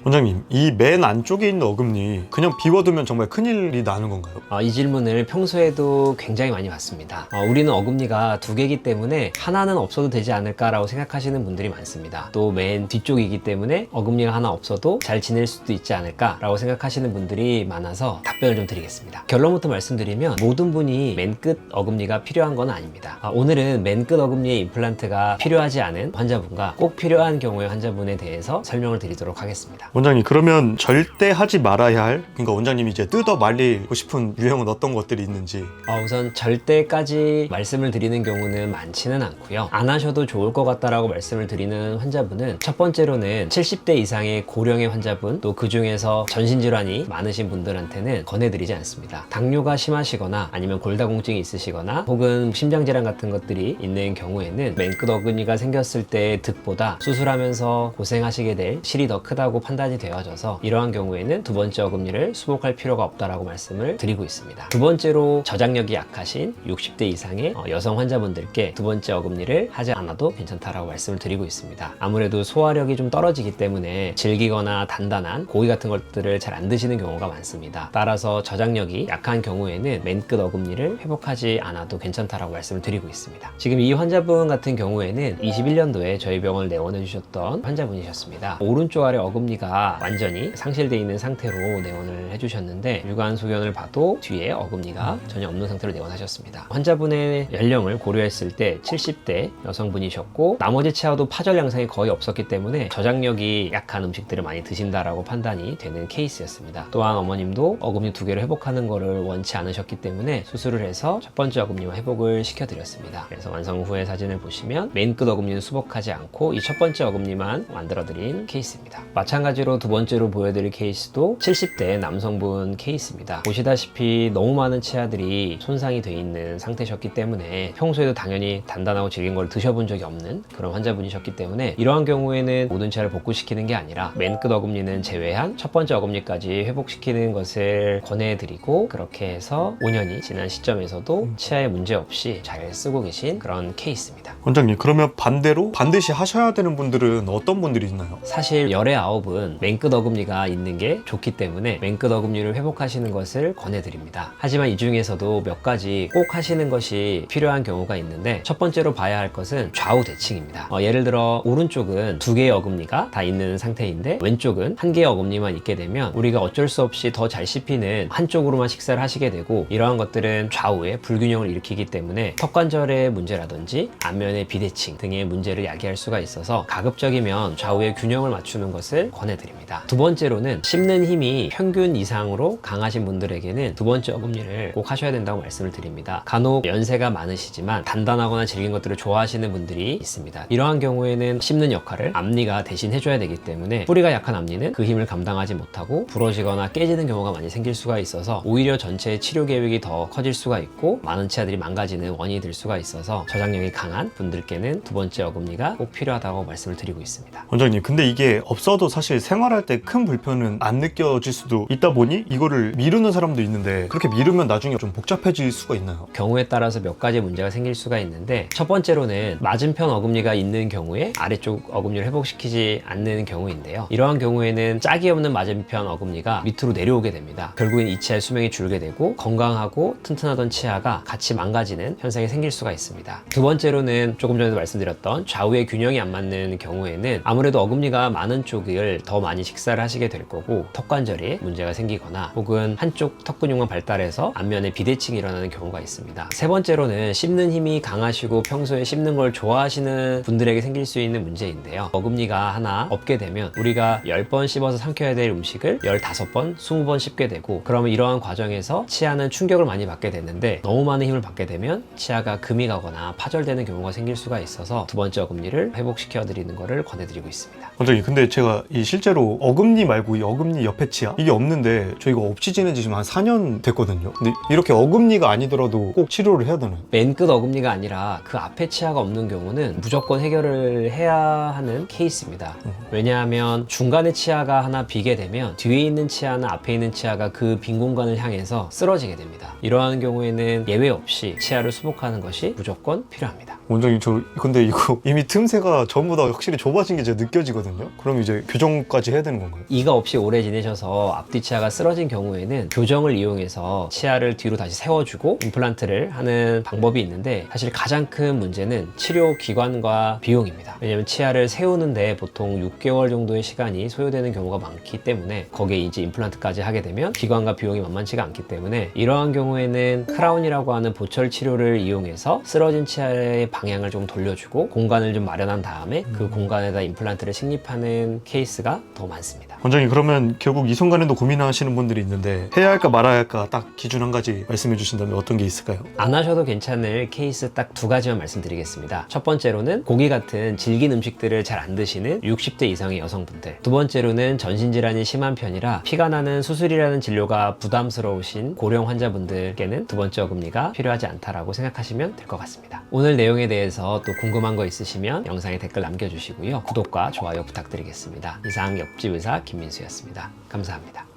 원장님, 이 맨 안쪽에 있는 어금니 그냥 비워두면 정말 큰일이 나는 건가요? 이 질문을 평소에도 굉장히 많이 받습니다. 우리는 어금니가 두 개이기 때문에 하나는 없어도 되지 않을까라고 생각하시는 분들이 많습니다. 또 맨 뒤쪽이기 때문에 어금니가 하나 없어도 잘 지낼 수도 있지 않을까라고 생각하시는 분들이 많아서 답변을 좀 드리겠습니다. 결론부터 말씀드리면 모든 분이 맨 끝 어금니가 필요한 건 아닙니다. 오늘은 맨 끝 어금니의 임플란트가 필요하지 않은 환자분과 꼭 필요한 경우의 환자분에 대해서 설명을 드리도록 하겠습니다. 원장님, 그러면 절대 하지 말아야 할, 그러니까 원장님이 이제 뜯어 말리고 싶은 유형은 어떤 것들이 있는지. 우선 절대까지 말씀을 드리는 경우는 많지는 않고요. 안 하셔도 좋을 것 같다라고 말씀을 드리는 환자분은 첫 번째로는 70대 이상의 고령의 환자분, 또 그 중에서 전신질환이 많으신 분들한테는 권해드리지 않습니다. 당뇨가 심하시거나 아니면 골다공증이 있으시거나 혹은 심장질환 같은 것들이 있는 경우에는 맨 끝 어금니가 생겼을 때의 득보다 수술하면서 고생하시게 될 실이 더 크다고 판단이 되어져서 이러한 경우에는 두 번째 어금니를 수복할 필요가 없다라고 말씀을 드리고 있습니다. 두 번째로 저장력이 약하신 60대 이상의 여성 환자분들께 두 번째 어금니를 하지 않아도 괜찮다라고 말씀을 드리고 있습니다. 아무래도 소화력이 좀 떨어지기 때문에 질기거나 단단한 고기 같은 것들을 잘 안 드시는 경우가 많습니다. 따라서 저장력이 약한 경우에는 맨 끝 어금니를 회복하지 않아도 괜찮다라고 말씀을 드리고 있습니다. 지금 이 환자분 같은 경우에는 21년도에 저희 병원을 내원해 주셨던 환자분이셨습니다. 오른쪽 아래 어금니가 완전히 상실되어 있는 상태로 내원을 해주셨는데 육안 소견을 봐도 뒤에 어금니가 전혀 없는 상태로 내원하셨습니다. 환자분의 연령을 고려했을 때 70대 여성분이셨고 나머지 치아도 파절 양상이 거의 없었기 때문에 저장력이 약한 음식들을 많이 드신다라고 판단이 되는 케이스였습니다. 또한 어머님도 어금니 두 개를 회복하는 것을 원치 않으셨기 때문에 수술을 해서 첫 번째 어금니와 회복을 시켜드렸습니다. 그래서 완성 후의 사진을 보시면 맨 끝 어금니는 수복하지 않고 이 첫 번째 어금니만 만들어드린 케이스입니다. 마찬가지로 두 번째로 보여드릴 케이스도 70대 남성분 케이스입니다. 보시다시피 너무 많은 치아들이 손상이 돼 있는 상태셨기 때문에 평소에도 당연히 단단하고 질긴 걸 드셔본 적이 없는 그런 환자분이셨기 때문에 이러한 경우에는 모든 치아를 복구시키는 게 아니라 맨 끝 어금니는 제외한 첫 번째 어금니까지 회복시키는 것을 권해드리고 그렇게 해서 5년이 지난 시점에서도 치아에 문제 없이 잘 쓰고 계신 그런 케이스입니다. 원장님, 그러면 반대로 반드시 하셔야 되는 분들은 어떤 분들이 있나요? 사실 열의 9은 맨 끝 어금니가 있는 게 좋기 때문에 맨 끝 어금니를 회복하시는 것을 권해드립니다. 하지만 이 중에서도 몇 가지 꼭 하시는 것이 필요한 경우가 있는데 첫 번째로 봐야 할 것은 좌우 대칭입니다. 예를 들어 오른쪽은 두 개의 어금니가 다 있는 상태인데 왼쪽은 한 개의 어금니만 있게 되면 우리가 어쩔 수 없이 더 잘 씹히는 한쪽으로만 식사를 하시게 되고 이러한 것들은 좌우에 불균형을 일으키기 때문에 턱관절의 문제라든지 안면의 비대칭 등의 문제를 야기할 수가 있어서 가급적이면 좌우의 균형을 맞추는 것을 권해드립니다. 두 번째로는 씹는 힘이 평균 이상으로 강하신 분들에게는 두 번째 어금니를 꼭 하셔야 된다고 말씀을 드립니다. 간혹 연세가 많으시지만 단단하거나 질긴 것들을 좋아하시는 분들이 있습니다. 이러한 경우에는 씹는 역할을 앞니가 대신 해줘야 되기 때문에 뿌리가 약한 앞니는 그 힘을 감당하지 못하고 부러지거나 깨지는 경우가 많이 생길 수가 있어서 오히려 전체 치료 계획이 더 커질 수가 있고 많은 치아들이 망가지는 원인이 될 수가 있어서 저장력이 강한 분들께는 두 번째 어금니가 꼭 필요하다고 말씀을 드리고 있습니다. 원장님, 근데 이게 없어도 사실 생활할 때 큰 불편은 안 느껴질 수도 있다 보니 이거를 미루는 사람도 있는데 그렇게 미루면 나중에 좀 복잡해질 수가 있나요? 경우에 따라서 몇 가지 문제가 생길 수가 있는데 첫 번째로는 맞은편 어금니가 있는 경우에 아래쪽 어금니를 회복시키지 않는 경우인데요. 이러한 경우에는 짝이 없는 맞은편 어금니가 밑으로 내려오게 됩니다. 결국엔 이 치아의 수명이 줄게 되고 건강하고 튼튼하던 치아가 같이 망가지는 현상이 생길 수가 있습니다. 두 번째로는 조금 전에도 말씀드렸던 좌우의 균형이 안 맞는 경우에는 아무래도 어금니가 많은 쪽을 더 많이 식사를 하시게 될 거고 턱관절에 문제가 생기거나 혹은 한쪽 턱 근육만 발달해서 안면에 비대칭이 일어나는 경우가 있습니다. 세 번째로는 씹는 힘이 강하시고 평소에 씹는 걸 좋아하시는 분들에게 생길 수 있는 문제인데요. 어금니가 하나 없게 되면 우리가 10번 씹어서 삼켜야 될 음식을 15번, 20번 씹게 되고 그러면 이러한 과정에서 치아는 충격을 많이 받게 되는데 너무 많은 힘을 받게 되면 치아가 금이 가거나 파절되는 경우가 생길 수가 있어서 두 번째 어금니를 회복시켜 드리는 것을 권해드리고 있습니다. 원장님, 근데 제가 이 실제로 어금니 말고 이 어금니 옆에 치아 이게 없는데 저 이거 없이 지낸 지 지금 한 4년 됐거든요. 근데 이렇게 어금니가 아니더라도 꼭 치료를 해야 되나요? 맨 끝 어금니가 아니라 그 앞에 치아가 없는 경우는 무조건 해결을 해야 하는 케이스입니다. 왜냐하면 중간에 치아가 하나 비게 되면 뒤에 있는 치아나 앞에 있는 치아가 그 빈 공간을 향해서 쓰러지게 됩니다. 이러한 경우에는 예외 없이 치아를 수복하는 것이 무조건 필요합니다. 원장님, 저 근데 이거 이미 틈새가 전부 다 확실히 좁아진 게 제가 느껴지거든요. 그럼 이제 교정까지 것까지 해야 되는 건가요? 이가 없이 오래 지내셔서 앞뒤 치아가 쓰러진 경우에는 교정을 이용해서 치아를 뒤로 다시 세워주고 임플란트를 하는 방법이 있는데, 사실 가장 큰 문제는 치료 기간과 비용입니다. 왜냐면 치아를 세우는데 보통 6개월 정도의 시간이 소요되는 경우가 많기 때문에, 거기에 이제 임플란트까지 하게 되면 기간과 비용이 만만치가 않기 때문에, 이러한 경우에는 크라운이라고 하는 보철 치료를 이용해서 쓰러진 치아의 방향을 좀 돌려주고 공간을 좀 마련한 다음에 그 공간에다 임플란트를 식립하는 케이스가 더 많습니다. 원장님, 그러면 결국 이 순간에도 고민하시는 분들이 있는데 해야 할까 말아야 할까 딱 기준 한 가지 말씀해 주신다면 어떤 게 있을까요? 안 하셔도 괜찮을 케이스 딱 두 가지만 말씀드리겠습니다. 첫 번째로는 고기 같은 질긴 음식들을 잘 안 드시는 60대 이상의 여성분들, 두 번째로는 전신질환이 심한 편이라 피가 나는 수술이라는 진료가 부담스러우신 고령 환자분들께는 두 번째 어금니가 필요하지 않다라고 생각하시면 될 것 같습니다. 오늘 내용에 대해서 또 궁금한 거 있으시면 영상에 댓글 남겨주시고요. 구독과 좋아요 부탁드리겠습니다. 이상 옆집 의사 김민수였습니다. 감사합니다.